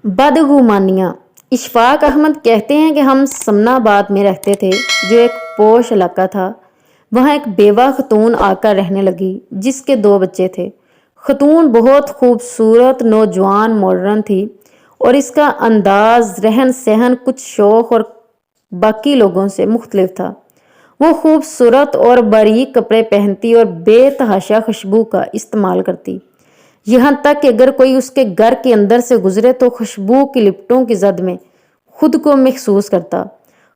بدگمانیاں۔ اشفاق احمد کہتے ہیں کہ ہم سمنا آباد میں رہتے تھے، جو ایک پوش علاقہ تھا۔ وہاں ایک بیوہ خاتون آ کر رہنے لگی جس کے 2 بچے تھے۔ خاتون بہت خوبصورت، نوجوان، ماڈرن تھی اور اس کا انداز، رہن سہن کچھ شوق اور باقی لوگوں سے مختلف تھا۔ وہ خوبصورت اور باریک کپڑے پہنتی اور بے تحاشا خوشبو کا استعمال کرتی، یہاں تک کہ اگر کوئی اس کے گھر کے اندر سے گزرے تو خوشبو کی لپٹوں کی زد میں خود کو محسوس کرتا۔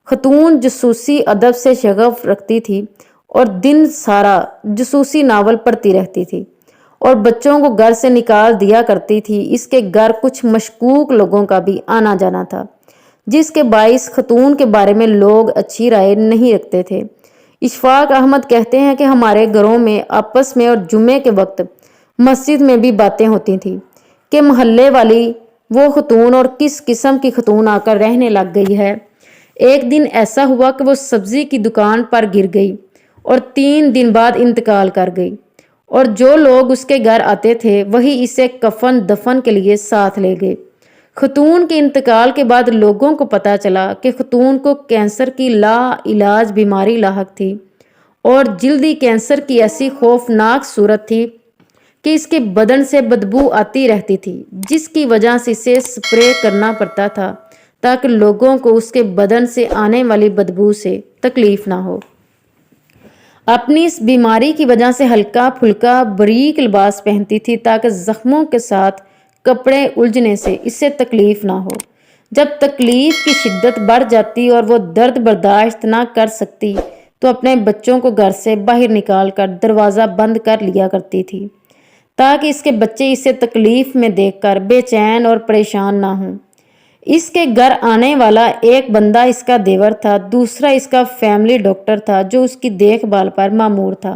خاتون جاسوسی ادب سے شغف رکھتی تھی اور دن سارا جاسوسی ناول پڑھتی رہتی تھی اور بچوں کو گھر سے نکال دیا کرتی تھی۔ اس کے گھر کچھ مشکوک لوگوں کا بھی آنا جانا تھا، جس کے باعث خاتون کے بارے میں لوگ اچھی رائے نہیں رکھتے تھے۔ اشفاق احمد کہتے ہیں کہ ہمارے گھروں میں آپس میں اور جمعے کے وقت مسجد میں بھی باتیں ہوتی تھیں کہ محلے والی وہ خاتون اور کس قسم کی خاتون آ کر رہنے لگ گئی ہے۔ ایک دن ایسا ہوا کہ وہ سبزی کی دکان پر گر گئی اور 3 دن بعد انتقال کر گئی، اور جو لوگ اس کے گھر آتے تھے وہی اسے کفن دفن کے لیے ساتھ لے گئے۔ خاتون کے انتقال کے بعد لوگوں کو پتہ چلا کہ خاتون کو کینسر کی لا علاج بیماری لاحق تھی اور جلدی کینسر کی ایسی خوفناک صورت تھی کہ اس کے بدن سے بدبو آتی رہتی تھی، جس کی وجہ سے اسے سپرے کرنا پڑتا تھا تاکہ لوگوں کو اس کے بدن سے آنے والی بدبو سے تکلیف نہ ہو۔ اپنی اس بیماری کی وجہ سے ہلکا پھلکا باریک لباس پہنتی تھی تاکہ زخموں کے ساتھ کپڑے الجھنے سے اسے تکلیف نہ ہو۔ جب تکلیف کی شدت بڑھ جاتی اور وہ درد برداشت نہ کر سکتی تو اپنے بچوں کو گھر سے باہر نکال کر دروازہ بند کر لیا کرتی تھی تاکہ اس کے بچے اسے تکلیف میں دیکھ کر بے چین اور پریشان نہ ہوں۔ اس کے گھر آنے والا ایک بندہ اس کا دیور تھا، دوسرا اس کا فیملی ڈاکٹر تھا جو اس کی دیکھ بھال پر مامور تھا،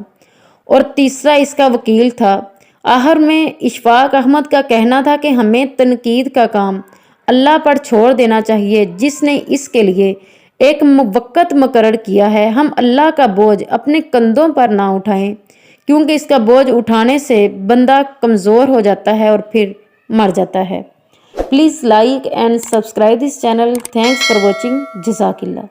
اور تیسرا اس کا وکیل تھا۔ آخر میں اشفاق احمد کا کہنا تھا کہ ہمیں تنقید کا کام اللہ پر چھوڑ دینا چاہیے جس نے اس کے لیے ایک وقت مقرر کیا ہے۔ ہم اللہ کا بوجھ اپنے کندھوں پر نہ اٹھائیں، کیونکہ اس کا بوجھ اٹھانے سے بندہ کمزور ہو جاتا ہے اور پھر مر جاتا ہے۔ Please like and subscribe this channel. Thanks for watching. جزاک اللہ۔